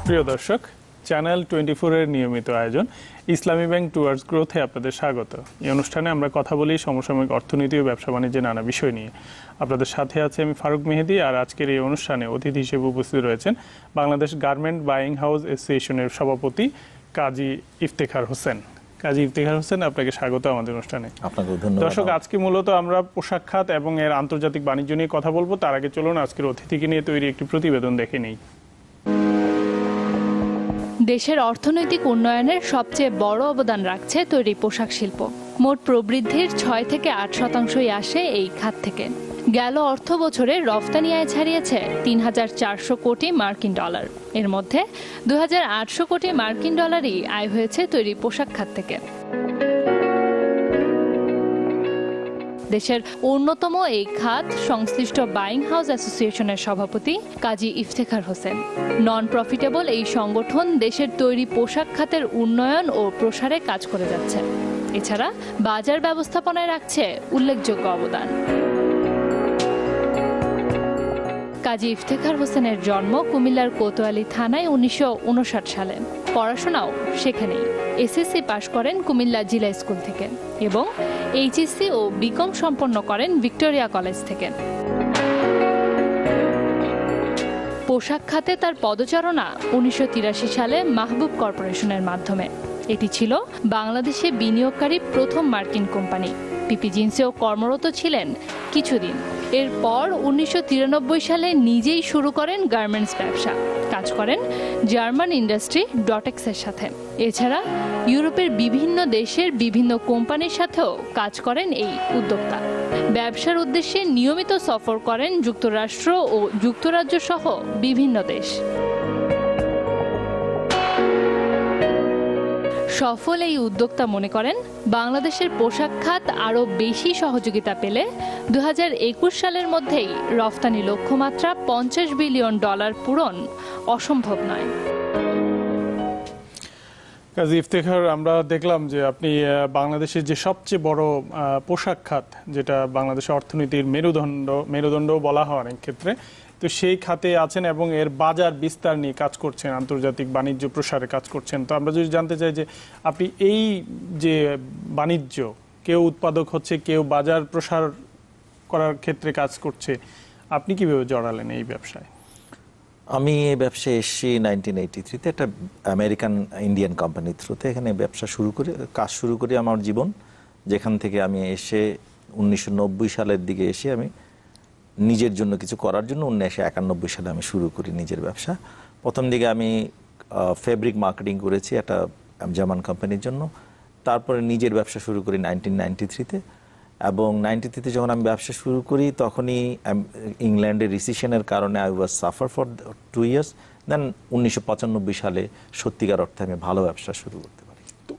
প্রিয় দর্শক, চ্যানেল 24 এর নিয়মিত আয়োজন ইসলামী ব্যাংক টুয়ার্ডস গ্রোথে আপনাদের স্বাগত। এই অনুষ্ঠানে আমরা কথা বলি সমসাময়িক অর্থনীতি ও ব্যবসা বাণিজ্যের নানা বিষয় নিয়ে। আপনাদের সাথে আছে আমি ফারুক মেহেদি, আর আজকের এই অনুষ্ঠানে অতিথি হিসেবে উপস্থিত রয়েছেন বাংলাদেশ গার্মেন্ট বাইং হাউস অ্যাসোসিয়েশনের সভাপতি কাজী ইফতেখার হোসেন। কাজী ইফতেখার হোসেন, আপনাকে স্বাগত আমাদের অনুষ্ঠানে। আপনাকে ধন্যবাদ। দর্শক, আজকে মূলত আমরা পোশাক খাত এবং এর আন্তর্জাতিক বাণিজ্য নিয়ে কথা বলবো। তার আগে চলুন আজকের অতিথিকে নিয়ে তৈরি একটি প্রতিবেদন দেখে নেই। দেশের অর্থনৈতিক উন্নয়নের সবচেয়ে বড় অবদান রাখছে তৈরি পোশাক শিল্প। মোট প্রবৃদ্ধির ৬ থেকে ৮ শতাংশই আসে এই খাত থেকে। গেল অর্থ বছরে রফতানি আয় ছাড়িয়েছে ৩,৪০০ কোটি মার্কিন ডলার। এর মধ্যে ২,৮০০ কোটি মার্কিন ডলারই আয় হয়েছে তৈরি পোশাক খাত থেকে। দেশের অন্যতম এই খাত সংশ্লিষ্ট বাইং হাউস অ্যাসোসিয়েশনের সভাপতি কাজী ইফতেখার হোসেন। নন প্রফিটেবল এই সংগঠন দেশের তৈরি পোশাক খাতের উন্নয়ন ও প্রসারে কাজ করে যাচ্ছে। এছাড়া বাজার ব্যবস্থাপনায় রাখছে উল্লেখযোগ্য অবদান। কাজী ইফতেখার হোসেনের জন্ম কুমিল্লার কোতোয়ালি থানায় ১৯৫৯ সালে। পড়াশোনাও সেখানেই। এসএসসি পাশ করেন কুমিল্লা জিলা স্কুল থেকে এবং এইচএসসি ও বিকম সম্পন্ন করেন ভিক্টোরিয়া কলেজ থেকে। পোশাক খাতে তার পদচারণা ১৯৮৩ সালে মাহবুব কর্পোরেশনের মাধ্যমে। এটি ছিল বাংলাদেশে বিনিয়োগকারী প্রথম মার্কিন কোম্পানি। পিপি জিন্সেও কর্মরত ছিলেন কিছুদিন। এরপর ১৯৯৩ সালে নিজেই শুরু করেন গার্মেন্টস ব্যবসা। কাজ করেন জার্মান ইন্ডাস্ট্রি ডটেক্সের সাথে। এছাড়া ইউরোপের বিভিন্ন দেশের বিভিন্ন কোম্পানির সাথেও কাজ করেন এই উদ্যোক্তা। ব্যবসার উদ্দেশ্যে নিয়মিত সফর করেন যুক্তরাষ্ট্র ও যুক্তরাজ্য সহ বিভিন্ন দেশ। সফল এই উদ্যোক্তা মনে করেন, বাংলাদেশের পোশাক খাত আরও বেশি সহযোগিতা পেলে ২০২১ সালের মধ্যেই রফতানি লক্ষ্যমাত্রা $৫০ বিলিয়ন পূরণ অসম্ভব নয়। কাজী ইফতেখার, আমরা দেখলাম যে আপনি বাংলাদেশের যে সবচেয়ে বড় পোশাক খাত, যেটা বাংলাদেশের অর্থনীতির মেরুদণ্ড বলা হয় অনেক ক্ষেত্রে, তো সেই খাতে আছেন এবং এর বাজার বিস্তার নিয়ে কাজ করছেন, আন্তর্জাতিক বাণিজ্য প্রসারে কাজ করছেন। তো আমরা যদি জানতে চাই যে আপনি এই যে বাণিজ্য, কেউ উৎপাদক হচ্ছে, কেউ বাজার প্রসার করার ক্ষেত্রে কাজ করছে, আপনি কিভাবে জড়ালেন এই ব্যবসায়? আমি এই ব্যবসায় এসেছি 1983-তে, একটা আমেরিকান ইন্ডিয়ান কোম্পানির থ্রুতে। এখানে ব্যবসা কাজ শুরু করি আমার জীবন, যেখান থেকে আমি এসে 1990 সালের দিকে এসে আমি নিজের জন্য কিছু করার জন্য 1991 সালে আমি শুরু করি নিজের ব্যবসা। প্রথম দিকে আমি ফেব্রিক মার্কেটিং করেছি একটা জার্মান কোম্পানির জন্য। তারপরে নিজের ব্যবসা শুরু করি 1993-তে, এবং 93-তে যখন আমি ব্যবসা শুরু করি তখনই ইংল্যান্ডের রিসেশনের কারণে I was suffer for 2 years. Then 1995 সালে সত্যিকার অর্থে আমি ভালো ব্যবসা শুরু করতে পারি।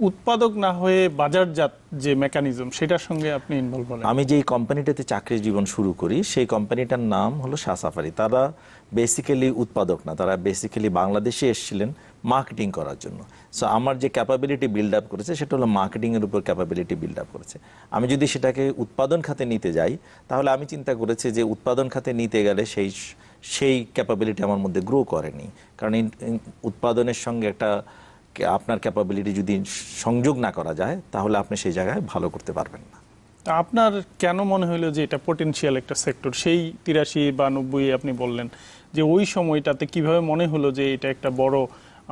উৎপাদক না হয়ে বাজারজাত যে মেকানিজম, সেটার সঙ্গে আপনি ইনভলভ হলেন। আমি যেই কোম্পানিটাতে চাকরির জীবন শুরু করি সেই কোম্পানিটার নাম হলো শাহ সাফারি। তারা বেসিক্যালি উৎপাদক না, তারা বেসিক্যালি বাংলাদেশে এসেছিলেন মার্কেটিং করার জন্য। সো আমার যে ক্যাপাবিলিটি বিল্ড আপ করেছে সেটা হলো মার্কেটিংয়ের উপর ক্যাপাবিলিটি বিল্ড আপ করেছে। আমি যদি সেটাকে উৎপাদন খাতে নিতে যাই তাহলে আমি চিন্তা করেছি যে উৎপাদন খাতে নিতে গেলে সেই ক্যাপাবিলিটি আমার মধ্যে গ্রো করেনি। কারণ উৎপাদনের সঙ্গে আপনার ক্যাপাবিলিটি যদি সংযোগ না করা যায় তাহলে আপনি সেই জায়গায় ভালো করতে পারবেন না। আপনার কেন মনে হলো যে এটা পটেনশিয়াল একটা সেক্টর? সেই 83 বা 90 আপনি বললেন যে ওই সময়টাতে কিভাবে মনে হলো যে এটা একটা বড়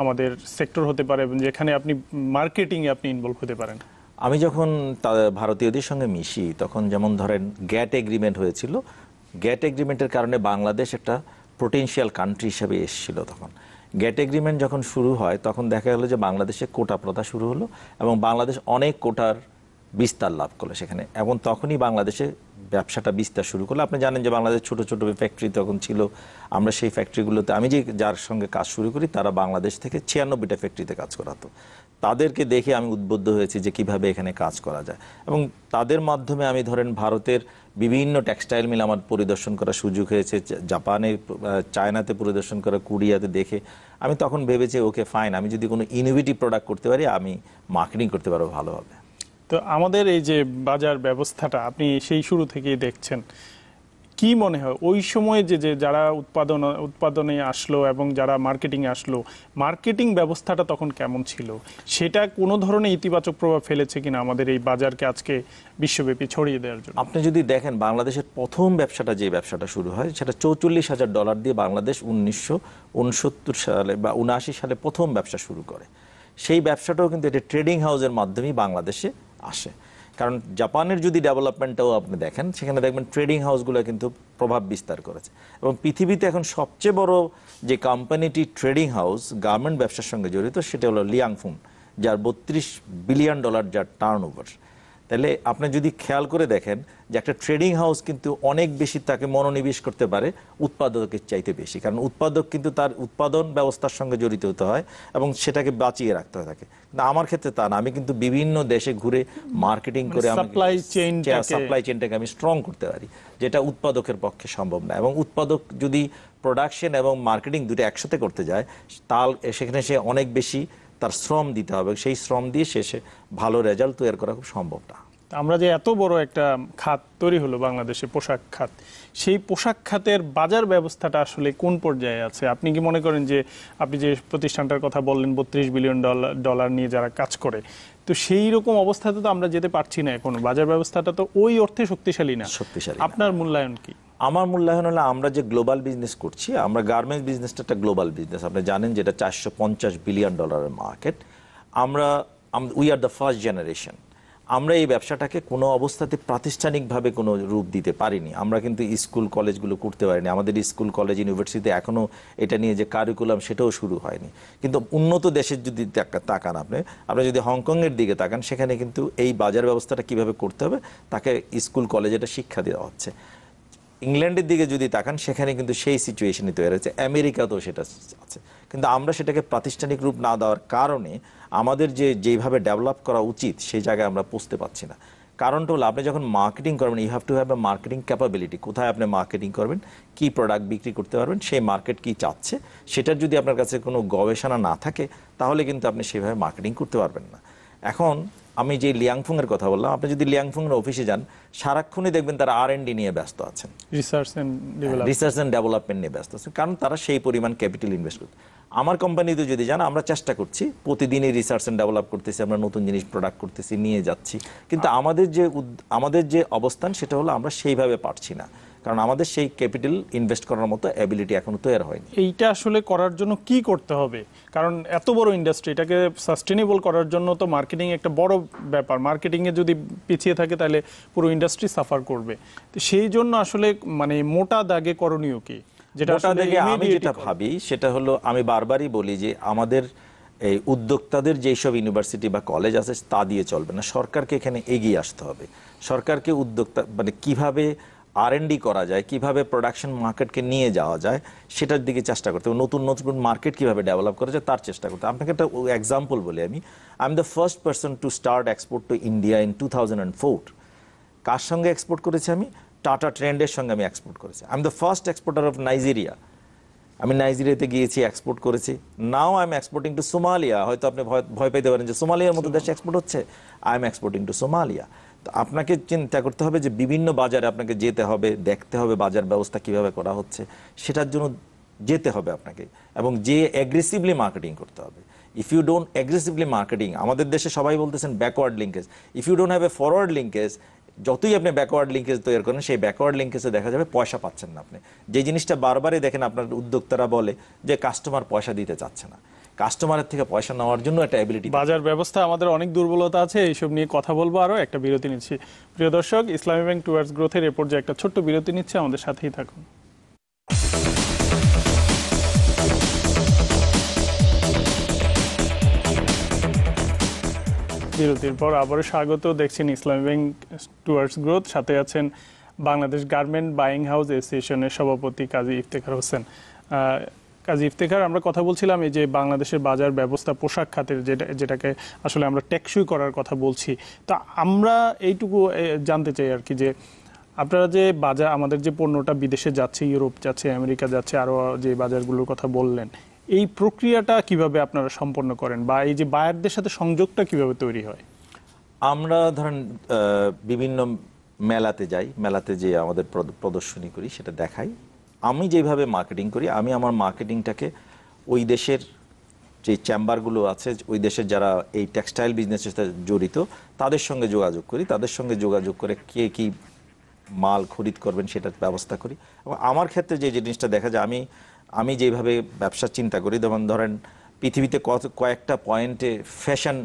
আমাদের সেক্টর হতে পারে এবং যেখানে আপনি মার্কেটিংয়ে আপনি ইনভলভ হতে পারেন? আমি যখন ভারতীয়দের সঙ্গে মিশি তখন যেমন ধরেন গ্যাট এগ্রিমেন্ট হয়েছিল। গ্যাট এগ্রিমেন্টের কারণে বাংলাদেশ একটা পোটেনশিয়াল কান্ট্রি হিসেবে এসেছিল। তখন গ্যাট এগ্রিমেন্ট যখন শুরু হয় তখন দেখা গেল যে বাংলাদেশে কোটা প্রথা শুরু হলো এবং বাংলাদেশ অনেক কোটার বিস্তার লাভ করলো সেখানে, এবং তখনই বাংলাদেশে ব্যবসাটা বিস্তার শুরু করলো। আপনি জানেন যে বাংলাদেশ ছোট ছোট ফ্যাক্টরি তখন ছিল। আমরা সেই ফ্যাক্টরিগুলোতে, আমি যার সঙ্গে কাজ শুরু করি তারা বাংলাদেশ থেকে 96টা ফ্যাক্টরিতে কাজ করাতো। তাদেরকে দেখে আমি উদ্বুদ্ধ হয়েছি যে কিভাবে এখানে কাজ করা যায়, এবং তাদের মাধ্যমে আমি ধরেন ভারতের বিভিন্ন টেক্সটাইল মিল আমার পরিদর্শন করার সুযোগ হয়েছে, জাপানে, চায়নাতে পরিদর্শন করা, কোরিয়াতে দেখে আমি তখন ভেবেছি ওকে ফাইন, আমি যদি কোনো ইনোভেটিভ প্রোডাক্ট করতে পারি আমি মার্কেটিং করতে পারবো ভালোভাবে। তো আমাদের এই যে বাজার ব্যবস্থাটা আপনি সেই শুরু থেকেই দেখছেন, কি মনে হয় ওই সময়ে যে যে যারা উৎপাদনে আসলো এবং যারা মার্কেটিং আসলো, মার্কেটিং ব্যবস্থাটা তখন কেমন ছিল, সেটা কোনো ধরনের ইতিবাচক প্রভাব ফেলেছে কিনা আমাদের এই বাজারকে আজকে বিশ্বব্যাপী ছড়িয়ে দেওয়ার জন্য? আপনি যদি দেখেন বাংলাদেশের প্রথম যে ব্যবসাটা শুরু হয় সেটা $44,000 দিয়ে বাংলাদেশ 1969 সালে বা 79 সালে প্রথম ব্যবসা শুরু করে। সেই ব্যবসাটাও কিন্তু এটা ট্রেডিং হাউসের মাধ্যমেই বাংলাদেশে আসে। কারণ জাপানের যদি ডেভেলপমেন্টটাও আপনি দেখেন, সেখানে দেখবেন ট্রেডিং হাউসগুলো কিন্তু প্রভাব বিস্তার করেছে। এবং পৃথিবীতে এখন সবচেয়ে বড় যে কোম্পানিটি ট্রেডিং হাউস গার্মেন্ট ব্যবসার সঙ্গে জড়িত সেটা হলো লিয়াংফুং, যার $32 বিলিয়ন যার টার্নওভার। তাহলে আপনি যদি খেয়াল করে দেখেন যে একটা ট্রেডিং হাউস কিন্তু অনেক বেশি তাকে মনোনিবেশ করতে পারে উৎপাদকের চাইতে বেশি, কারণ উৎপাদক কিন্তু তার উৎপাদন ব্যবস্থার সঙ্গে জড়িত হতে হয় এবং সেটাকে বাঁচিয়ে রাখতে হয় থাকে। কিন্তু আমার ক্ষেত্রে তা না, আমি কিন্তু বিভিন্ন দেশে ঘুরে মার্কেটিং করে সাপ্লাই চেইনটাকে আমি স্ট্রং করতে পারি, যেটা উৎপাদকের পক্ষে সম্ভব না। এবং উৎপাদক যদি প্রোডাকশন এবং মার্কেটিং দুটো একসাথে করতে যায়, সেখানে সে অনেক বেশি তার শ্রম দিতে হবে, সেই শ্রম দিয়ে শেষে ভালো রেজাল্ট তৈরি করা খুব সম্ভব না। আমরা যে এত বড় একটা খাত তৈরি হলো বাংলাদেশে, পোশাক খাত, সেই পোশাক খাতের বাজার ব্যবস্থাটা আসলে কোন পর্যায়ে আছে? আপনি কি মনে করেন যে আপনি যে প্রতিষ্ঠানটার কথা বললেন $32 বিলিয়ন নিয়ে যারা কাজ করে, তো সেই রকম অবস্থাতে তো আমরা যেতে পারছি না এখনো, বাজার ব্যবস্থাটা তো ওই অর্থে শক্তিশালী না। আপনার মূল্যায়ন কি? আমার মূল্যায়ন হলো আমরা যে গ্লোবাল বিজনেস করছি, আমরা গার্মেন্টস বিজনেসটা একটা গ্লোবাল বিজনেস, আপনি জানেন যেটা $450 billion market. We are the first generation. আমরা এই ব্যবসাটাকে কোনো অবস্থাতে প্রাতিষ্ঠানিকভাবে কোনো রূপ দিতে পারিনি। আমরা কিন্তু স্কুল কলেজগুলো করতে পারিনি, আমাদের স্কুল কলেজ ইউনিভার্সিটিতে এখনও এটা নিয়ে যে কারিকুলাম সেটাও শুরু হয়নি। কিন্তু উন্নত দেশের যদি তাকান আপনি যদি হংকংয়ের দিকে তাকান, সেখানে কিন্তু এই বাজার ব্যবস্থাটা কিভাবে করতে হবে তাকে স্কুল কলেজে এটা শিক্ষা দেওয়া হচ্ছে। ইংল্যান্ডের দিকে যদি তাকান, সেখানে কিন্তু সেই সিচুয়েশনই তৈরি হয়েছে, আমেরিকাতেও সেটা আছে। কিন্তু আমরা সেটাকে প্রাতিষ্ঠানিক রূপ না দেওয়ার কারণে আমাদের যেভাবে ডেভেলপ করা উচিত সেই জায়গায় আমরা পৌঁছতে পারছি না। কারণটা হলো আপনি যখন মার্কেটিং করবেন, you have to have a marketing capability. কোথায় আপনি মার্কেটিং করবেন, কি প্রোডাক্ট বিক্রি করতে পারবেন, সেই মার্কেট কি চাচ্ছে, সেটার যদি আপনার কাছে কোনো গবেষণা না থাকে, তাহলে কিন্তু আপনি সেভাবে মার্কেটিং করতে পারবেন না। এখন আমি যে লিয়াংফুং এর কথা বললাম, আপনি যদি লিয়াংফুং এর অফিসে যান, সারাক্ষণই দেখবেন তারা R&D নিয়ে ব্যস্ত আছেন, রিসার্চ এন্ড ডেভেলপমেন্ট নিয়ে ব্যস্ত আছেন, কারণ তারা সেই পরিমাণ ক্যাপিটাল ইনভেস্ট করতে। আমার কোম্পানিতে যদি যান, আমরা চেষ্টা করছি প্রতিদিনই রিসার্চ এন্ড ডেভেলপ করতেছি, আমরা নতুন জিনিস প্রোডাক্ট করতেছি, নিয়ে যাচ্ছি, কিন্তু আমাদের যে অবস্থান সেটা হলো আমরা সেইভাবে পারছি না, কারণ আমাদের সেই ক্যাপিটাল ইনভেস্ট করার মতো অ্যাবিলিটি এখনো তৈরি হয়নি। এইটা আসলে করার জন্য কি করতে হবে? কারণ এত বড় ইন্ডাস্ট্রি, এটাকে সাস্টেনেবল করার জন্য তো মার্কেটিং একটা বড় ব্যাপার। মার্কেটিং এ যদি পিছিয়ে থাকে তাহলে পুরো ইন্ডাস্ট্রি সাফার করবে। তো সেই জন্য আসলে মানে মোটা দাগে করণীয় কি? আমি যেটা ভাবি সেটা হলো, আমি বারবারই বলি যে আমাদের এই উদ্যোক্তাদের যেসব ইউনিভার্সিটি বা কলেজ আছে তা দিয়ে চলবে না, সরকারকে এখানে এগিয়ে আসতে হবে। সরকারকে উদ্যোক্তা মানে কিভাবে R&D করা যায়, কিভাবে প্রোডাকশন মার্কেটকে নিয়ে যাওয়া যায়, সেটার দিকে চেষ্টা করতে হবে। নতুন নতুন মার্কেট কিভাবে ডেভেলপ করা যায় তার চেষ্টা করতে। আপনাকে একটা এক্সাম্পল বলি, আমি M the first person to start export to India in 2004। কার সঙ্গে এক্সপোর্ট করেছি? আমি টাটা ট্রেন্ডের সঙ্গে আমি এক্সপোর্ট করেছি। I am the first exporter of Nigeria. আমি নাইজেরিয়াতে গিয়েছি, এক্সপোর্ট করেছি। Now I am exporting to Somalia. হয়তো আপনি ভয় পেতে পারেন যে সোমালিয়ার মতো দেশে এক্সপোর্ট হচ্ছে। I am exporting to Somalia. তো আপনাকে চিন্তা করতে হবে যে বিভিন্ন বাজারে আপনাকে যেতে হবে, দেখতে হবে বাজার ব্যবস্থা কিভাবে করা হচ্ছে, সেটার জন্য যেতে হবে আপনাকে, এবং যে অ্যাগ্রেসিভলি মার্কেটিং করতে হবে। If you don't aggressively marketing, আমাদের দেশে সবাই বলতেছেন backward linkage, if you don't have a forward linkage, যতই আপনি ব্যাকওয়ার্ড লিঙ্কেজ তৈরি করেন, সেই ব্যাকওয়ার্ড লিঙ্কেজে দেখা যাবে পয়সা পাচ্ছেন না আপনি। যে জিনিসটা বারবারই দেখেন আপনার উদ্যোক্তারা বলে যে কাস্টমার পয়সা দিতে চাচ্ছে না, কাস্টমারের থেকে পয়সা নেওয়ার জন্য একটা অ্যাবিলিটি। বাজার ব্যবস্থা আমাদের অনেক দুর্বলতা আছে, এইসব নিয়ে কথা বলবো। আরো একটা বিরতি নিচ্ছি। প্রিয় দর্শক, ইসলামী ব্যাংক টুয়ার্ডস গ্রোথের এ পর্যায়ে একটা ছোট্ট বিরতি নিচ্ছে, আমাদের সাথেই থাকুন। বিরতির পর আবারও স্বাগত। দেখছেন ইসলামী ব্যাংক টুয়ার্ডস গ্রোথ, সাথে আছেন বাংলাদেশ গার্মেন্ট বাইং হাউস অ্যাসোসিয়েশনের সভাপতি কাজী ইফতেখার হোসেন। কাজী ইফতেখার, আমরা কথা বলছিলাম এই যে বাংলাদেশের বাজার ব্যবস্থা পোশাক খাতের, যেটাকে আসলে আমরা টেকসই করার কথা বলছি। তা আমরা এইটুকু জানতে চাই আর কি, যে আপনারা যে বাজার, আমাদের যে পণ্যটা বিদেশে যাচ্ছে, ইউরোপ যাচ্ছে, আমেরিকা যাচ্ছে, আরও যে বাজারগুলোর কথা বললেন, এই প্রক্রিয়াটা কিভাবে আপনারা সম্পন্ন করেন, বা এই যে বায়ারদের সাথে সংযোগটা কিভাবে তৈরি হয়? আমরা ধরেন বিভিন্ন মেলাতে যাই, মেলাতে যে আমাদের প্রদর্শনী করি, সেটা দেখাই। আমি যেভাবে মার্কেটিং করি, আমি আমার মার্কেটিংটাকে ওই দেশের যে চেম্বারগুলো আছে, ওই দেশের যারা এই টেক্সটাইল বিজনেসের সাথে জড়িত, তাদের সঙ্গে যোগাযোগ করি, তাদের সঙ্গে যোগাযোগ করে কে কি মাল খরিদ করবেন সেটার ব্যবস্থা করি। এবং আমার ক্ষেত্রে যে জিনিসটা দেখা যায়, আমি যেভাবে ব্যবসা চিন্তা করি, যেমন ধরেন পৃথিবীতে কয়েকটা পয়েন্টে ফ্যাশন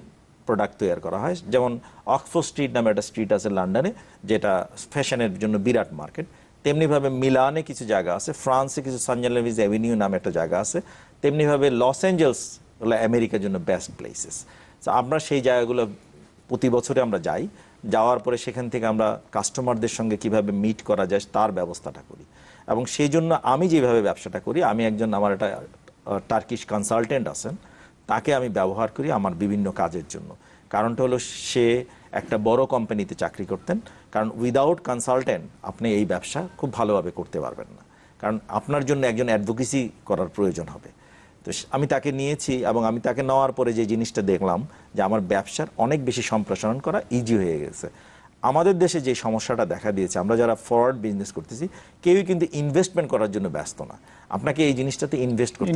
প্রোডাক্ট তৈরি করা হয়। যেমন অক্সফোর্ড স্ট্রিট নামে একটা স্ট্রিট আছে লন্ডনে, যেটা ফ্যাশনের জন্য বিরাট মার্কেট। তেমনিভাবে মিলানে কিছু জায়গা আছে, ফ্রান্সে কিছু সানজালেভিজ অ্যাভিনিউ নামে একটা জায়গা আছে, তেমনিভাবে লস অ্যাঞ্জেলস হলো আমেরিকার জন্য বেস্ট প্লেসেস। তো আমরা সেই জায়গাগুলো প্রতি বছরে আমরা যাই, যাওয়ার পরে সেখান থেকে আমরা কাস্টমারদের সঙ্গে কিভাবে মিট করা যায় তার ব্যবস্থাটা করি। এবং সেই জন্য আমি যেভাবে ব্যবসাটা করি, আমি আমার একটা টার্কিশ কনসালটেন্ট আছেন, তাকে আমি ব্যবহার করি আমার বিভিন্ন কাজের জন্য। কারণটা হলো সে একটা বড় কোম্পানিতে চাকরি করতেন। কারণ উইদাউট কনসালটেন্ট আপনি এই ব্যবসা খুব ভালোভাবে করতে পারবেন না, কারণ আপনার জন্য একজন অ্যাডভোকেসি করার প্রয়োজন হবে। তো আমি তাকে নিয়েছি, এবং আমি তাকে নেওয়ার পরে যে জিনিসটা দেখলাম যে আমার ব্যবসার অনেক বেশি সম্প্রসারণ করা ইজি হয়ে গেছে। আমাদের দেশে যে সমস্যাটা দেখা দিয়েছে, আমরা যারা ফরওয়ার্ড বিজনেস করতেছি, কেউই কিন্তু ইনভেস্টমেন্ট করার জন্য ব্যস্ত না। আপনাকে এই জিনিসটাতে ইনভেস্ট করতে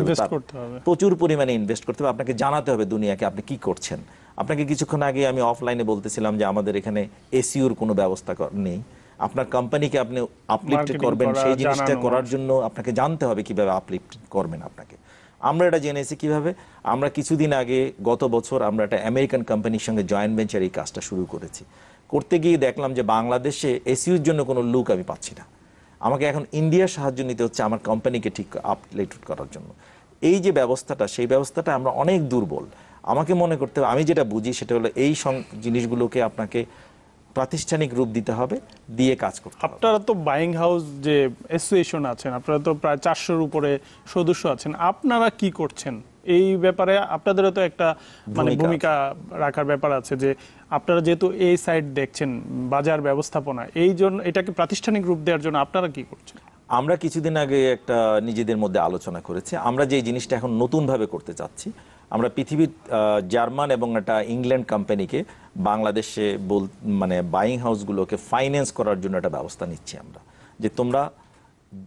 হবে, প্রচুর পরিমাণে ইনভেস্ট করতে হবে, আপনাকে জানাতে হবে দুনিয়াকে আপনি কি করছেন। আপনাকে কিছুক্ষণ আগে আমি অফলাইনে বলতেছিলাম যে আমাদের এখানে এসইউর কোনো ব্যবস্থা নেই। আপনার কোম্পানিকে আপনি আপলিফ্ট করবেন, সেই জিনিসটা করার জন্য আপনাকে জানতে হবে কিভাবে আপলিফ্ট করবেন আপনাকে। আমরা এটা জেনেছি কিভাবে, আমরা কিছুদিন আগে গত বছর আমরা একটা আমেরিকান কোম্পানির সঙ্গে জয়েন্ট ভেঞ্চার এই কাজটা শুরু করেছি। করতে গিয়ে দেখলাম যে বাংলাদেশে এসইউর জন্য কোনো লুক আমি পাচ্ছি না। আমাকে এখন ইন্ডিয়ার সাহায্য নিতে হচ্ছে আমার কোম্পানিকে ঠিক আপলিফ্ট করার জন্য। এই যে ব্যবস্থাটা, সেই ব্যবস্থাটা আমরা অনেক দুর্বল। আমাকে মনে করতে হবে, আমি যেটা বুঝি সেটা হলো এই জিনিসগুলোকে আপনাকে প্রাতিষ্ঠানিক রূপ দিতে হবে, দিয়ে কাজ করতে হবে। আপনারা তো বাইং হাউস যে অ্যাসোসিয়েশন আছেন, আপনারা তো প্রায় 400-র উপরে সদস্য আছেন, আপনারা কি করছেন এই ব্যাপারে? আপনাদেরও তো একটা ভূমিকা রাখার ব্যাপার আছে, যে আপনারা যেহেতু এই সাইড দেখছেন বাজার ব্যবস্থাপনা, এই জন্য এটাকে প্রাতিষ্ঠানিক রূপ দেওয়ার জন্য আপনারা কি করছেন? আমরা কিছুদিন আগে একটা নিজেদের মধ্যে আলোচনা করেছি। আমরা যে জিনিসটা এখন নতুনভাবে করতে চাচ্ছি, আমরা পৃথিবীর জার্মান এবং একটা ইংল্যান্ড কোম্পানিকে বাংলাদেশে বাইং হাউসগুলোকে ফাইন্যান্স করার জন্য একটা ব্যবস্থা নিচ্ছি আমরা, যে তোমরা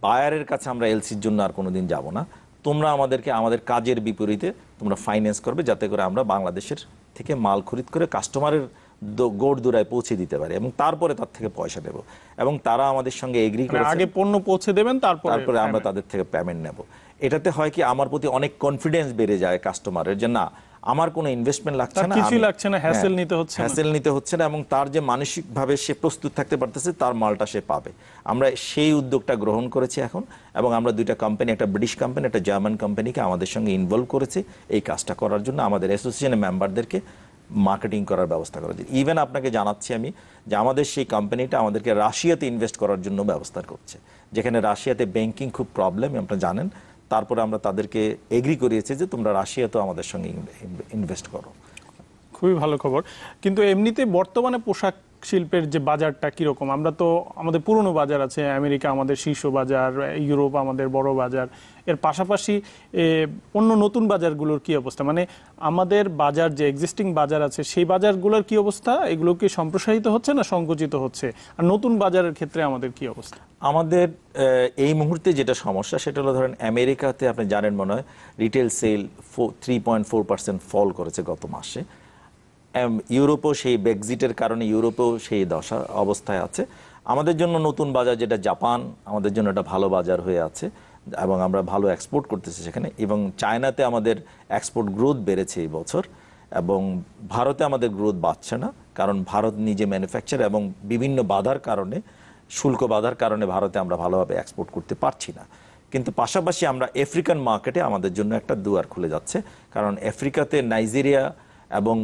বায়ারের কাছে আমরা এলসির জন্য আর কোনোদিন যাব না, তোমরা আমাদেরকে আমাদের কাজের বিপরীতে তোমরা ফাইন্যান্স করবে, যাতে করে আমরা বাংলাদেশের থেকে মাল খরিদ করে কাস্টমারের গোড় দূরায় পৌঁছে দিতে পারি, এবং তারপরে তার থেকে পয়সা দেব। এবং তারা আমাদের সঙ্গে এগ্রি করেছে, আগে পণ্য পৌঁছে দেবেন, তারপরে আমরা তাদের থেকে পেমেন্ট নেব। এটাতে হয় কি, আমার প্রতি অনেক কনফিডেন্স বেড়ে যায় কাস্টমারের, যে না আমার কোনো ইনভেস্টমেন্ট লাগছে না, কিছুই লাগছে না, হ্যাসেল নিতে হচ্ছে না, এবং তার যে মানসিকভাবে সে প্রস্তুত থাকতে পারতেছে, তার মালটা সে পাবে। আমরা সেই উদ্যোগটা গ্রহণ করেছি এখন, এবং আমরা দুইটা কোম্পানি, একটা ব্রিটিশ কোম্পানি, একটা জার্মান কোম্পানিকে আমাদের সঙ্গে ইনভলভ করেছি এই কাজটা করার জন্য, আমাদের অ্যাসোসিয়েশনের মেম্বারদেরকে মার্কেটিং করার ব্যবস্থা করা যায়। ইভেন আপনাকে জানাচ্ছি আমি যে আমাদের সেই কোম্পানিটা আমাদেরকে রাশিয়াতে ইনভেস্ট করার জন্য ব্যবস্থা করছে, যেখানে রাশিয়াতে ব্যাংকিং খুব প্রবলেম আপনারা জানেন। তারপরে আমরা তাদেরকে এগ্রি করিয়েছি যে তোমরা রাশিয়াতেও আমাদের সঙ্গে ইনভেস্ট করো। খুবই ভালো খবর। কিন্তু এমনিতে বর্তমানে পোশাক শিল্পের যে বাজারটা কিরকম? আমরা তো আমাদের পুরনো বাজার আছে, আমেরিকা আমাদের শীর্ষ বাজার, ইউরোপ আমাদের বড় বাজার, এর পাশাপাশি অন্য নতুন বাজারগুলোর কি অবস্থা? আমাদের বাজার যে এক্সিস্টিং বাজার আছে, সেই বাজারগুলোর কি অবস্থা? এগুলো কি সম্প্রসারিত হচ্ছে না সংকুচিত হচ্ছে? আর নতুন বাজারের ক্ষেত্রে আমাদের কি অবস্থা? আমাদের এই মুহূর্তে যেটা সমস্যা, সেটা হলো ধরেন আমেরিকাতে আপনি জানেন মনে হয় রিটেল সেল 3.4% ফল করেছে গত মাসে। ইউরোপও সেই ব্রেক্সিটের কারণে ইউরোপেও সেই অবস্থায় আছে। আমাদের জন্য নতুন বাজার যেটা জাপান, আমাদের জন্য একটা ভালো বাজার হয়ে আছে, এবং আমরা ভালো এক্সপোর্ট করতেছি সেখানে। এবং চায়নাতে আমাদের এক্সপোর্ট গ্রোথ বেড়েছে এই বছর, এবং ভারতে আমাদের গ্রোথ বাড়ছে না, কারণ ভারত নিজে ম্যানুফ্যাকচার, এবং বিভিন্ন বাধার কারণে, শুল্ক বাধার কারণে ভারতে আমরা ভালোভাবে এক্সপোর্ট করতে পারছি না। কিন্তু পাশাপাশি আমরা আফ্রিকান মার্কেটে আমাদের জন্য একটা দুয়ার খুলে যাচ্ছে, কারণ আফ্রিকাতে নাইজেরিয়া এবং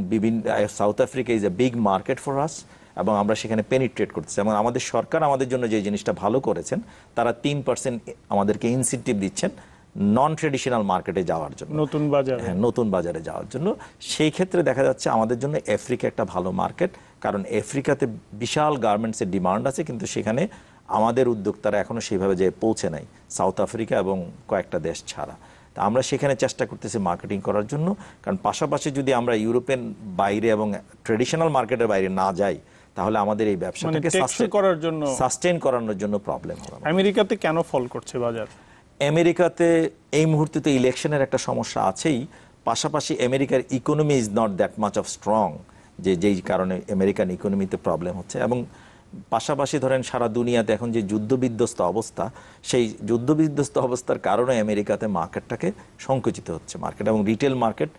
south Africa is a big market for us, এবং আমরা সেখানে পেনিট্রেট করতেছি। এবং আমাদের সরকার আমাদের জন্য যে জিনিসটা ভালো করেছেন, তারা 3% আমাদেরকে ইনসেন্টিভ দিচ্ছেন নন ট্রেডিশনাল মার্কেটে যাওয়ার জন্য, নতুন বাজারে যাওয়ার জন্য। সেই ক্ষেত্রে দেখা যাচ্ছে আমাদের জন্য আফ্রিকা একটা ভালো মার্কেট, কারণ আফ্রিকাতে বিশাল গার্মেন্টসের ডিমান্ড আছে, কিন্তু সেখানে আমাদের উদ্যোক্তারা এখনো সেইভাবে যে পৌঁছে নাই, সাউথ আফ্রিকা এবং কয়েকটা দেশ ছাড়া। তা আমরা সেখানে চেষ্টা করতেছি মার্কেটিং করার জন্য, কারণ পাশাপাশি যদি আমরা ইউরোপের বাইরে এবং ট্রেডিশনাল মার্কেটের বাইরে না যাই, তাহলে আমাদের এই মানে ব্যবসাটাকে টেকসই করার জন্য সাস্টেইন করানোর জন্য প্রবলেম হবে। আমেরিকাতে কেন ফল করছে বাজার? আমেরিকাতে এই মুহূর্তে তো ইলেকশনের একটা সমস্যা আছেই, পাশাপাশি আমেরিকার economy is not that much of strong, যেই কারণে আমেরিকান ইকোনমিতে প্রবলেম হচ্ছে। এবং পাশাপাশি ধরেন সারা দুনিয়াতে এখন যে যুদ্ধবিধ্বস্ত অবস্থা, সেই যুদ্ধবিধ্বস্ত অবস্থার কারণে আমেরিকাতে মার্কেটটাকে সংকুচিত হচ্ছে মার্কেট, এবং রিটেল মার্কেট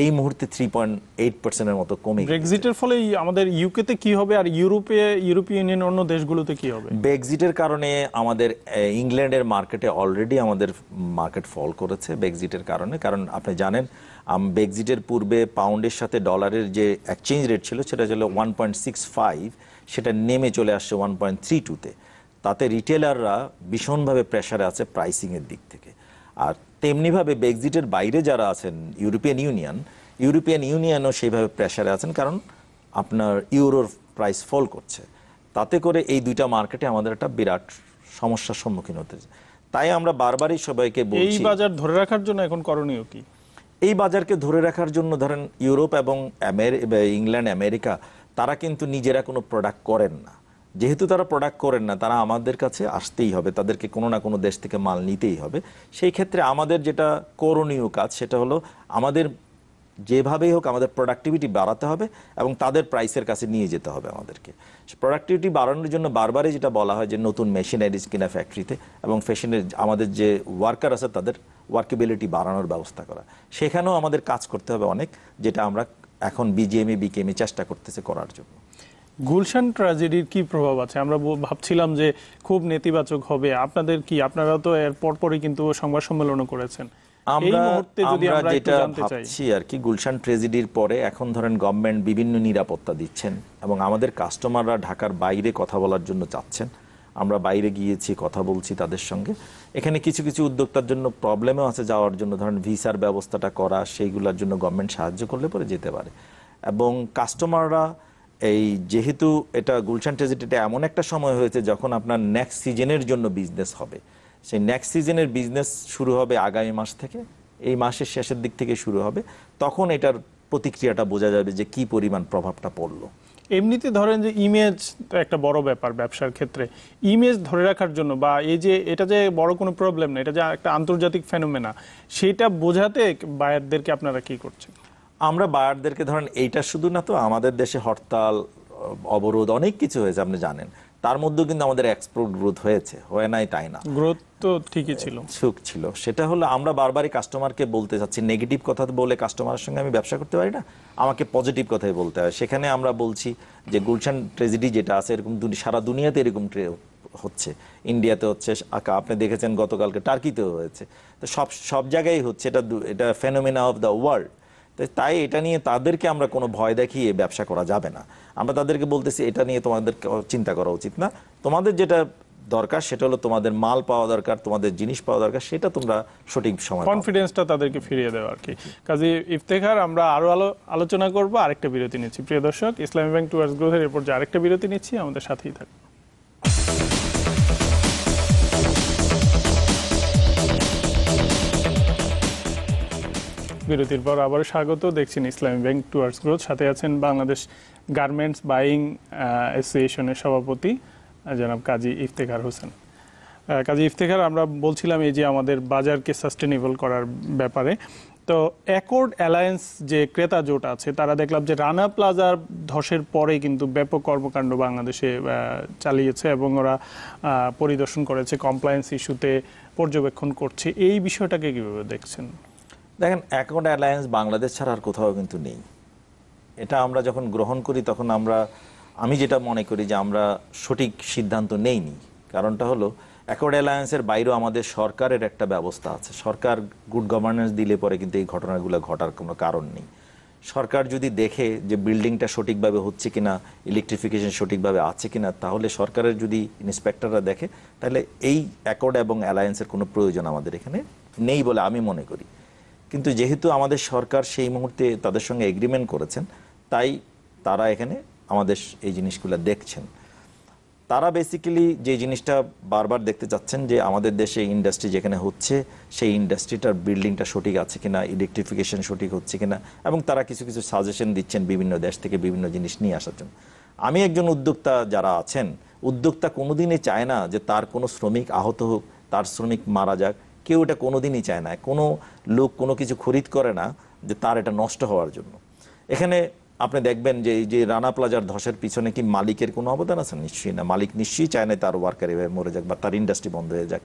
এই মুহূর্তে 3.8%-এর মতো কমে গেছে। ব্রেক্সিটের ফলে আমাদের ইউকেতে কি হবে, আর ইউরোপীয় ইউনিয়ন অন্য দেশগুলোতে কি হবে? ব্রেক্সিটের কারণে আমাদের ইংল্যান্ডের মার্কেটে অলরেডি আমাদের মার্কেট ফল করেছে ব্রেক্সিটের কারণে। কারণ আপনি জানেন ব্রেক্সিটের পূর্বে পাউন্ডের সাথে ডলারের যে এক্সচেঞ্জ রেট ছিল সেটা ছিল 1.65, সেটা নেমে চলে আসছে 1.32-তে। তাতে রিটেলাররা ভীষণভাবে প্রেসারে আছে প্রাইসিংয়ের দিক থেকে। আর তেমনিভাবে ব্রেক্সিটের বাইরে যারা আছেন ইউরোপিয়ান ইউনিয়নও সেইভাবে প্রেসারে আছেন, কারণ আপনার ইউরোর প্রাইস ফল করছে। তাতে করে এই দুইটা মার্কেটে আমাদের একটা বিরাট সমস্যার সম্মুখীন হতে, তাই আমরা বারবারই সবাইকে এই বলছি বাজার ধরে রাখার জন্য এখন করণীয় কি? এই বাজারকে ধরে রাখার জন্য ধরেন ইউরোপ এবং ইংল্যান্ড, আমেরিকা, তারা কিন্তু নিজেরা কোনো প্রোডাক্ট করেন না। যেহেতু তারা প্রোডাক্ট করেন না, তারা আমাদের কাছে আসতেই হবে, তাদেরকে কোনো না কোনো দেশ থেকে মাল নিতেই হবে। সেই ক্ষেত্রে আমাদের যেটা করণীয় কাজ সেটা হলো আমাদের যেভাবেই হোক আমাদের প্রোডাক্টিভিটি বাড়াতে হবে এবং তাদের প্রাইসের কাছে নিয়ে যেতে হবে আমাদেরকে। প্রোডাক্টিভিটি বাড়ানোর জন্য বারবারই যেটা বলা হয় যে নতুন মেশিনারিজ কিনা ফ্যাক্টরিতে, এবং ফ্যাশনের আমাদের যে ওয়ার্কার আছে তাদের ওয়ার্কেবিলিটি বাড়ানোর ব্যবস্থা করা, সেখানেও আমাদের কাজ করতে হবে অনেক, যেটা আমরা এখন বিজিএমই বিকেএমই চেষ্টা করতেছে করার জন্য। গুলশান ট্র্যাজেডির কি প্রভাব আছে? আমরা ভাবছিলাম যে খুব নেতিবাচক হবে, আপনারা তো এর পরপরই কিন্তু সংবাদ সম্মেলনও করেছেন। আমরা যেটা ভাবছি আর কি, গুলশান ট্র্যাজেডির পরে এখন ধরেন গভর্নমেন্ট বিভিন্ন নিরাপত্তা দিচ্ছেন এবং আমাদের কাস্টমাররা ঢাকার বাইরে কথা বলার জন্য চাচ্ছেন। আমরা বাইরে গিয়েছি, কথা বলছি তাদের সঙ্গে। এখানে কিছু কিছু উদ্যোক্তার জন্য প্রবলেমও আছে যাওয়ার জন্য, ধরেন ভিসার ব্যবস্থাটা করা, সেইগুলোর জন্য গভর্নমেন্ট সাহায্য করলে পরে যেতে পারে। এবং কাস্টমাররা যেহেতু এটা গুলশান ট্র্যাজেডিটা এমন একটা সময় হয়েছে যখন আপনার নেক্সট সিজনের জন্য বিজনেস হবে, সেই নেক্সট সিজনের বিজনেস শুরু হবে আগামী মাস থেকে, এই মাসের শেষের দিক থেকে শুরু হবে, তখন এটার প্রতিক্রিয়াটা বোঝা যাবে যে কি পরিমাণ প্রভাবটা পড়লো। এমনিতে ধরেন যে ইমেজ একটা বড় ব্যাপার ব্যবসার ক্ষেত্রে, ইমেজ ধরে রাখার জন্য বা এটা যে বড় কোনো প্রবলেম না, এটা যে একটা আন্তর্জাতিক ফেনোমেনা, সেটা বোঝাতে বায়ারদেরকে আপনারা কি করছেন? আমরা বায়ারদেরকে ধরেন এইটা শুধু না, তো আমাদের দেশে হরতাল, অবরোধ, অনেক কিছু হয়েছে আপনি জানেন, তার মধ্যেও কিন্তু আমাদের এক্সপোর্ট গ্রোথ হয়েছে, হয় নাই তাই না, গ্রোথ তো ঠিকই ছিল, সুখ ছিল। সেটা হলো আমরা বারবারই কাস্টমারকে বলতে চাচ্ছি, নেগেটিভ কথা বলে কাস্টমারের সঙ্গে আমি ব্যবসা করতে পারি না, আমাকে পজিটিভ কথাই বলতে হয়। সেখানে আমরা বলছি যে গুলশান ট্র্যাজেডি যেটা আছে, এরকম সারা দুনিয়াতে এরকম হচ্ছে, ইন্ডিয়াতে হচ্ছে, আপনি দেখেছেন গতকালকে টার্কিতেও হয়েছে, তো সব জায়গায় হচ্ছে, এটা ফেনোমেনা অফ দ্য ওয়ার্ল্ড। তাই এটা নিয়ে তাদেরকে আমরা কোনো ভয় দেখিয়ে ব্যবসা করা যাবে না। আমরা তাদেরকে বলতেছি এটা নিয়ে তোমাদের চিন্তা করা উচিত না, তোমাদের যেটা দরকার সেটা হলো তোমাদের মাল পাওয়া দরকার, তোমাদের জিনিস পাওয়া দরকার, সেটা তোমরা সঠিক সময় কনফিডেন্সটা তাদেরকে ফিরিয়ে দেওয়া আর কি। কাজী ইফতেখার, আমরা আরো আলোচনা করব, আরেকটা বিরতি নিচ্ছি। প্রিয় দর্শক, ইসলামী ব্যাংক টুয়ার্ডস গ্রোথের এরপর যে আরেকটা বিরতি নিচ্ছি, আমাদের সাথেই থাকুন। বিরতির পর আবার স্বাগত, দেখছেন ইসলামী ব্যাংক টুয়ার্ডস গ্রোথ। সাথে আছেন বাংলাদেশ গার্মেন্টস বাইং অ্যাসোসিয়েশনের সভাপতি জনাব কাজী ইফতেখার হোসেন। কাজী ইফতেখার, আমরা বলছিলাম এই যে আমাদের বাজারকে সাস্টেনেবল করার ব্যাপারে, তো অ্যাকর্ড অ্যালায়েন্স যে ক্রেতা জোট আছে, তারা দেখলাম যে রানা প্লাজার ধসের পরে কিন্তু ব্যাপক কর্মকাণ্ড বাংলাদেশে চালিয়েছে এবং ওরা পরিদর্শন করেছে, কমপ্লায়েন্স ইস্যুতে পর্যবেক্ষণ করছে। এই বিষয়টাকে কিভাবে দেখছেন? দেখেন, অ্যাকর্ড অ্যালায়েন্স বাংলাদেশ ছাড়া আর কোথাও কিন্তু নেই। এটা আমরা যখন গ্রহণ করি তখন আমি যেটা মনে করি যে আমরা সঠিক সিদ্ধান্ত নেইনি। কারণটা হলো অ্যাকর্ড অ্যালায়েন্সের বাইরেও আমাদের সরকারের একটা ব্যবস্থা আছে। সরকার গুড গভর্নেন্স দিলে পরে কিন্তু এই ঘটনাগুলো ঘটার কোনো কারণ নেই। সরকার যদি দেখে যে বিল্ডিংটা সঠিকভাবে হচ্ছে কিনা, ইলেকট্রিফিকেশন সঠিকভাবে আছে কিনা, তাহলে সরকারের যদি ইন্সপেক্টররা দেখে, তাহলে এই অ্যাকর্ড এবং অ্যালায়েন্সের কোনো প্রয়োজন আমাদের এখানে নেই বলে আমি মনে করি। কিন্তু যেহেতু আমাদের সরকার সেই মুহূর্তে তাদের সঙ্গে এগ্রিমেন্ট করেছেন, তাই তারা এখানে আমাদের এই জিনিসগুলো দেখছেন। তারা বেসিক্যালি যে জিনিসটা বারবার দেখতে চাচ্ছেন যে আমাদের দেশে ইন্ডাস্ট্রি যেখানে হচ্ছে সেই ইন্ডাস্ট্রিটার বিল্ডিংটা সঠিক আছে কিনা, ইলেকট্রিফিকেশন সঠিক হচ্ছে কিনা, এবং তারা কিছু কিছু সাজেশন দিচ্ছেন বিভিন্ন দেশ থেকে বিভিন্ন জিনিস নিয়ে আসার জন্য। আমি একজন উদ্যোক্তা যারা আছেন, উদ্যোক্তা কোনোদিনই চায় না যে তার কোনো শ্রমিক আহত হোক, তার শ্রমিক মারা যাক, কেউ এটা কোনোদিনই চায় না। কোনো লোক কোনো কিছু খরিদ করে না যে তার এটা নষ্ট হওয়ার জন্য। এখানে আপনি দেখবেন যে এই যে রানা প্লাজার ধসের পিছনে কি মালিকের কোনো অবদান আছে? নিশ্চয়ই না। মালিক নিশ্চয়ই চায় না তার ওয়ার্কার এভাবে মরে যাক বা তার ইন্ডাস্ট্রি বন্ধ হয়ে যাক।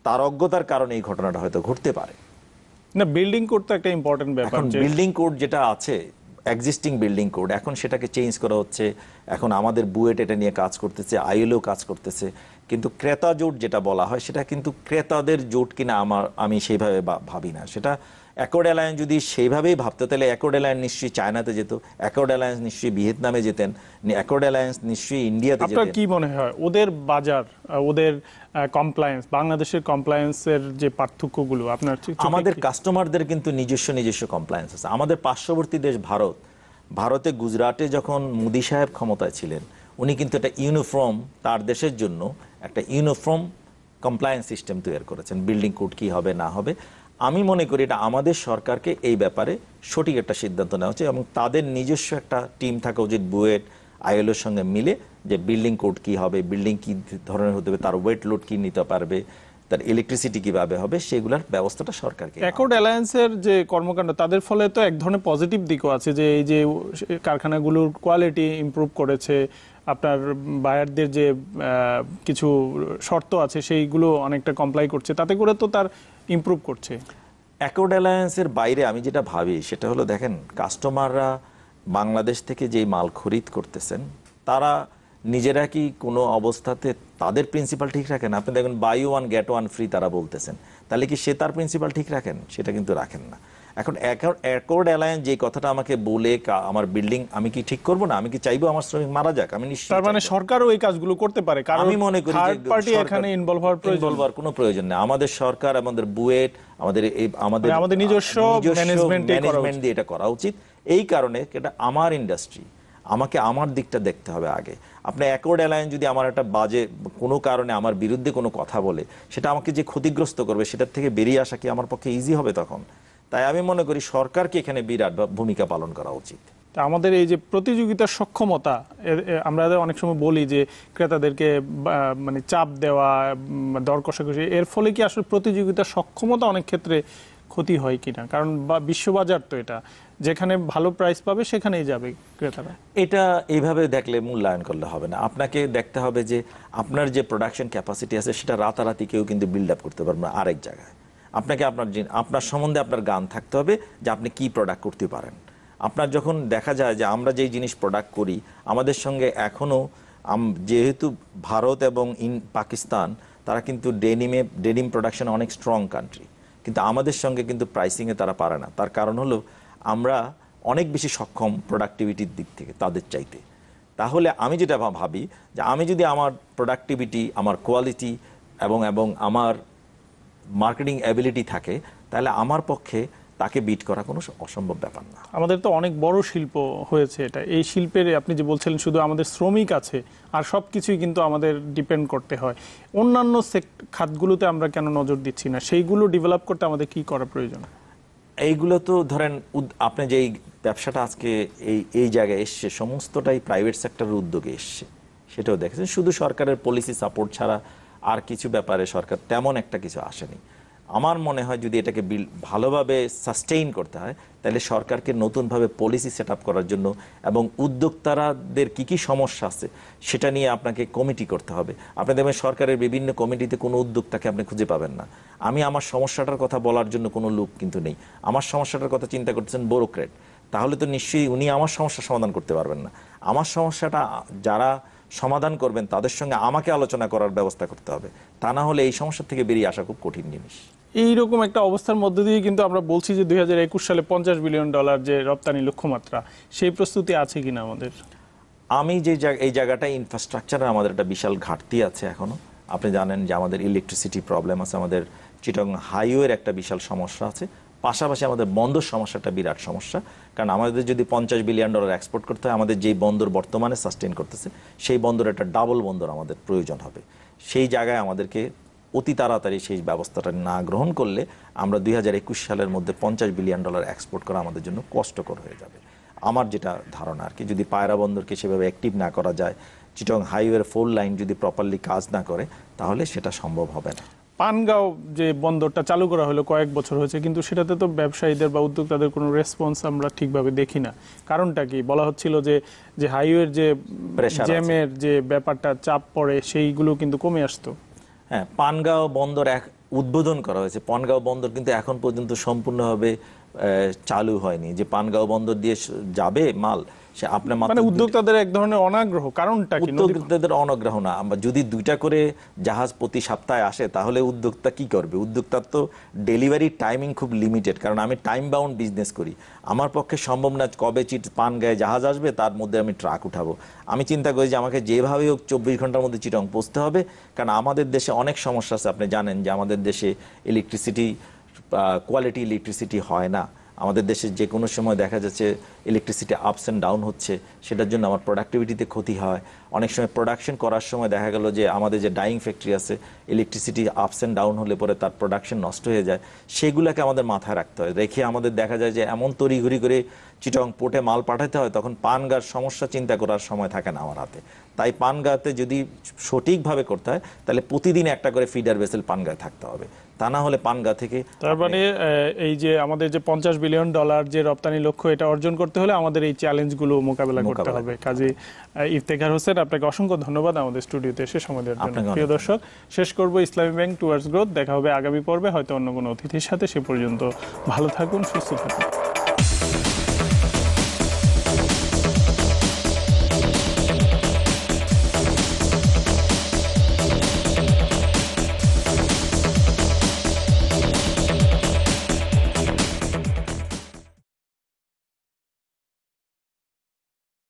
তার অজ্ঞতার কারণে এই ঘটনাটা হয়তো ঘটতে পারে। না, বিল্ডিং কোড তো একটা ইম্পর্টেন্ট ব্যাপার। এখন বিল্ডিং কোড যেটা আছে, এক্সিস্টিং বিল্ডিং কোড, এখন সেটাকে চেঞ্জ করা হচ্ছে। এখন আমাদের বুয়েট এটা নিয়ে কাজ করতেছে, আইএলও কাজ করতেছে, কিন্তু ক্রেতা জোট যেটা বলা হয় সেটা কিন্তু ক্রেতাদের জোট কিনা আমি সেইভাবে ভাবি না। সেটা অ্যাকর্ড অ্যালায়েন্স যদি সেইভাবেই ভাবতো তাহলে অ্যাকর্ড অ্যালায়েন্স নিশ্চয়ই চায়নাতে যেত, অ্যাকর্ড অ্যালায়েন্স নিশ্চয়ই ভিয়েতনামে যেতেন, অ্যাকর্ড অ্যালায়েন্স নিশ্চয়ই ইন্ডিয়াতে যেতেন। আপনার কি মনে হয় ওদের বাজার, ওদের কমপ্লায়েন্স, বাংলাদেশের কমপ্লায়েন্সের যে পার্থক্যগুলো আপনার আমাদের কাস্টমারদের কিন্তু নিজস্ব কমপ্লায়েন্স আছে। আমাদের পার্শ্ববর্তী দেশ ভারতে গুজরাটে যখন মোদি সাহেব ক্ষমতায় ছিলেন, উনি কিন্তু একটা ইউনিফর্ম তার দেশের জন্য একটা ইউনিফর্ম কমপ্লায়েন্স সিস্টেম তৈরি করেছেন, বিল্ডিং কোড কি হবে না হবে। আমি মনে করি এটা আমাদের সরকারকে এই ব্যাপারে সঠিক একটা সিদ্ধান্ত নেওয়া উচিত এবং তাদের নিজস্ব একটা টিম থাকা উচিত বুয়েট আইএলওর সঙ্গে মিলে, যে বিল্ডিং কোড কি হবে, বিল্ডিং কি ধরনের হতে হবে, তার ওয়েট লোড কি নিতে পারবে, তার ইলেকট্রিসিটি কিভাবে হবে, সেগুলোর ব্যবস্থাটা সরকারকে। অ্যাকর্ড অ্যালায়েন্সের যে কর্মকাণ্ড, তাদের ফলে তো এক ধরনের পজিটিভ দিকও আছে, যে এই যে কারখানাগুলোর কোয়ালিটি ইমপ্রুভ করেছে, আপনার বায়ারদের যে কিছু শর্ত আছে সেইগুলো অনেকটা কমপ্লাই করছে, তাতে করে তো তার ইমপ্রুভ করছে। অ্যাকর্ড অ্যালায়েন্সের বাইরে আমি যেটা ভাবি সেটা হলো, দেখেন কাস্টমাররা বাংলাদেশ থেকে যেই মাল খরিদ করতেছেন তারা নিজেরা কি কোনো অবস্থাতে তাদের প্রিন্সিপাল ঠিক রাখেন? আপনি দেখেন buy one get one free তারা বলতেছেন, তাহলে কি সে তার প্রিন্সিপাল ঠিক রাখেন? সেটা কিন্তু রাখেন না। এখন অ্যাকর্ড অ্যালায়েন্স যে কথাটা আমাকে বলে আমার বিল্ডিং আমি কি ঠিক করব না? আমি কি চাইবো আমার শ্রমিক মারা যাক? আমি নিশ্চয়ই। তার মানে সরকারও এই কাজগুলো করতে পারে, কারণ আমি মনে করি থার্ড পার্টি এখানে ইনভলভ হওয়ার কোনো প্রয়োজন নেই। আমাদের সরকার, আমাদের বুয়েট, আমাদের নিজস্ব ম্যানেজমেন্ট দিয়ে এটা করা উচিত। এই কারণে এটা আমার ইন্ডাস্ট্রি, আমাকে আমার দিকটা দেখতে হবে আগে। আপনি অ্যাকর্ড অ্যালায়েন্স যদি আমার একটা বাজে কোনো কারণে আমার বিরুদ্ধে কোনো কথা বলে, সেটা আমাকে যে ক্ষতিগ্রস্ত করবে সেটার থেকে বেরিয়ে আসা কি আমার পক্ষে ইজি হবে তখন? তাই আমি মনে করি সরকারকে এখানে বিরাট ভূমিকা পালন করা উচিত। আমাদের এই যে প্রতিযোগিতার সক্ষমতা, আমরা অনেক সময় বলি যে ক্রেতাদেরকে মানে চাপ দেওয়া, দর কষাকষি, এর ফলে কি আসলে প্রতিযোগিতার সক্ষমতা অনেক ক্ষেত্রে ক্ষতি হয় কিনা? কারণ বিশ্ববাজার তো এটা, যেখানে ভালো প্রাইস পাবে সেখানেই যাবে ক্রেতারা। এটা এইভাবে দেখলে মূল্যায়ন করলে হবে না। আপনাকে দেখতে হবে যে আপনার যে প্রোডাকশন ক্যাপাসিটি আছে সেটা রাতারাতি কেউ কিন্তু বিল্ড আপ করতে পারবে না আরেক জায়গায়। আপনাকে আপনার সম্বন্ধে আপনার জ্ঞান থাকতে হবে যে আপনি কি প্রোডাক্ট করতে পারেন। আপনার যখন দেখা যায় যে আমরা যেই জিনিস প্রোডাক্ট করি, আমাদের সঙ্গে এখনও যেহেতু ভারত এবং পাকিস্তান তারা কিন্তু ডেনিম প্রোডাকশন অনেক স্ট্রং কান্ট্রি, কিন্তু আমাদের সঙ্গে কিন্তু প্রাইসিংয়ে তারা পারে না। তার কারণ হলো আমরা অনেক বেশি সক্ষম প্রোডাক্টিভিটির দিক থেকে তাদের চাইতে। তাহলে আমি যেটা ভাবি যে আমি যদি আমার প্রোডাক্টিভিটি, আমার কোয়ালিটি এবং আমার মার্কেটিং অ্যাবিলিটি থাকে, তাহলে আমার পক্ষে তাকে বিট করা কোনো অসম্ভব ব্যাপার না। আমাদের তো অনেক বড় শিল্প হয়েছে এটা। এই শিল্পের আপনি যে বলছিলেন শুধু আমাদের শ্রমিক আছে, আর সব কিছুই কিন্তু আমাদের ডিপেন্ড করতে হয়। অন্যান্য খাতগুলোতে আমরা কেন নজর দিচ্ছি না? সেইগুলো ডেভেলপ করতে আমাদের কি করা প্রয়োজন? এইগুলো তো ধরেন আপনি যেই ব্যবসাটা আজকে এই জায়গায় এসছে, সমস্তটাই প্রাইভেট সেক্টরের উদ্যোগে এসছে, সেটাও দেখেছেন। শুধু সরকারের পলিসি সাপোর্ট ছাড়া আর কিছু ব্যাপারে সরকার তেমন একটা কিছু আসেনি। আমার মনে হয় যদি এটাকে ভালোভাবে সাস্টেইন করতে হয়, তাহলে সরকারকে নতুনভাবে পলিসি সেট আপ করার জন্য এবং উদ্যোক্তাদের কি সমস্যা আছে সেটা নিয়ে আপনাকে কমিটি করতে হবে। আপনি দেখবেন সরকারের বিভিন্ন কমিটিতে কোনো উদ্যোক্তাকে আপনি খুঁজে পাবেন না। আমি আমার সমস্যাটার কথা বলার জন্য কোনো লোক কিন্তু নেই। আমার সমস্যাটার কথা চিন্তা করতেছেন ব্যুরোক্র্যাট, তাহলে তো নিশ্চয়ই উনি আমার সমস্যার সমাধান করতে পারবেন না। আমার সমস্যাটা যারা সমাধান করবেন তাদের সঙ্গে আমাকে আলোচনা করার ব্যবস্থা করতে হবে, তা না হলে এই সমস্যা থেকে বেরিয়ে আসা খুব কঠিন জিনিস। এইরকম একটা অবস্থার মধ্যে দিয়ে কিন্তু আমরা বলছি যে 2021 সালে $50 বিলিয়ন যে রপ্তানি লক্ষ্যমাত্রা, সেই প্রস্তুতি আছে কিনা আমাদের? আমি এই জায়গাটায় ইনফ্রাস্ট্রাকচারের আমাদের একটা বিশাল ঘাটতি আছে এখনো। আপনি জানেন যে আমাদের ইলেকট্রিসিটি প্রবলেম আছে, আমাদের চিটাগং হাইওয়ের একটা বিশাল সমস্যা আছে, পাশাপাশি আমাদের বন্দর সমস্যাটা বিরাট সমস্যা। কারণ আমাদের যদি $50 বিলিয়ন এক্সপোর্ট করতে হয়, আমাদের যেই বন্দর বর্তমানে সাস্টেইন করতেছে সেই বন্দর একটা ডাবল বন্দর আমাদের প্রয়োজন হবে। সেই জায়গায় আমাদেরকে অতি তাড়াতাড়ি সেই ব্যবস্থাটা না গ্রহণ করলে আমরা 2021 সালের মধ্যে $50 বিলিয়ন এক্সপোর্ট করা আমাদের জন্য কষ্টকর হয়ে যাবে। আমার যেটা ধারণা আর কি, যদি পায়রা বন্দরকে সেভাবে অ্যাক্টিভ না করা যায়, চিটং হাইওয়ের 4 লাইন যদি প্রপারলি কাজ না করে, তাহলে সেটা সম্ভব হবে না। পানগাঁও যে বন্দরটা চালু করা হলো কয়েক বছর হয়েছে, কিন্তু সেটাতে তো ব্যবসায়ীদের বা উদ্যোক্তাদের কোনো রেসপন্স আমরা ঠিকভাবে দেখি না। কারণটা কি? বলা হচ্ছিল যে হাইওয়ের যে Pressure আছে। জ্যামের যে ব্যাপারটা, চাপ পড়ে, সেইগুলো কিন্তু কমে আসতো। হ্যাঁ, পানগাঁও বন্দর উদ্বোধন করা হয়েছে। পানগাঁও বন্দর কিন্তু এখন পর্যন্ত সম্পূর্ণভাবে চালু হয়নি। যে পানগাঁও বন্দর দিয়ে যাবে মাল, সে আপনার মানে উদ্যোক্তাদের এক ধরনের অনাগ্রহ। কারণটা কি? উদ্যোক্তাদের অনগ্রহ না, যদি 2টা করে জাহাজ প্রতি সপ্তাহে আসে তাহলে উদ্যোক্তা কি করবে? উদ্যোক্তার তো ডেলিভারি টাইমিং খুব লিমিটেড, কারণ আমি টাইম বাউন্ড বিজনেস করি। আমার পক্ষে সম্ভব না কবে পানগাঁয়ে জাহাজ আসবে তার মধ্যে আমি ট্রাক উঠাবো। আমি চিন্তা করি যে আমাকে যেভাবেই হোক 24 ঘন্টার মধ্যে চিটং পৌঁছতে হবে, কারণ আমাদের দেশে অনেক সমস্যা আছে। আপনি জানেন যে আমাদের দেশে ইলেকট্রিসিটি, কোয়ালিটি ইলেকট্রিসিটি হয় না। আমাদের দেশে যে কোনো সময় দেখা যাচ্ছে ইলেকট্রিসিটি আপস অ্যান্ড ডাউন হচ্ছে, সেটার জন্য আমার প্রোডাক্টিভিটিতে ক্ষতি হয়। অনেক সময় প্রোডাকশন করার সময় দেখা গেল যে আমাদের যে ডাইং ফ্যাক্টরি আছে, ইলেকট্রিসিটি আপস অ্যান্ড ডাউন হলে পরে তার প্রোডাকশন নষ্ট হয়ে যায়। সেগুলোকে আমাদের মাথায় রাখতে হয়। রেখে আমাদের দেখা যায় যে এমন তড়িঘড়ি করে চিটং পোর্টে মাল পাঠাতে হয়, তখন পানগাঁর সমস্যা চিন্তা করার সময় থাকে না আমার হাতে। তাই পানগাঁতে যদি সঠিকভাবে করতে হয়, তাহলে প্রতিদিন একটা করে ফিডার ভেসেল পানগাঁয় থাকতে হবে। তা না হলে পানগাঁ থেকে তার মানে এই যে আমাদের যে $50 বিলিয়ন যে রপ্তানি লক্ষ্য, এটা অর্জন করতে হলে আমাদের এই চ্যালেঞ্জগুলো মোকাবেলা করতে হবে। কাজী ইফতেখার হোসেন, আপনাকে অসংখ্য ধন্যবাদ আমাদের স্টুডিওতে এসে সময় দেওয়ার জন্য। প্রিয় দর্শক, শেষ করব ইসলামী ব্যাংক টুয়ার্ডস গ্রোথ। দেখা হবে আগামী পর্বে, হয়তো অন্য কোনো অতিথির সাথে। সে পর্যন্ত ভালো থাকুন, সুস্থ থাকুন।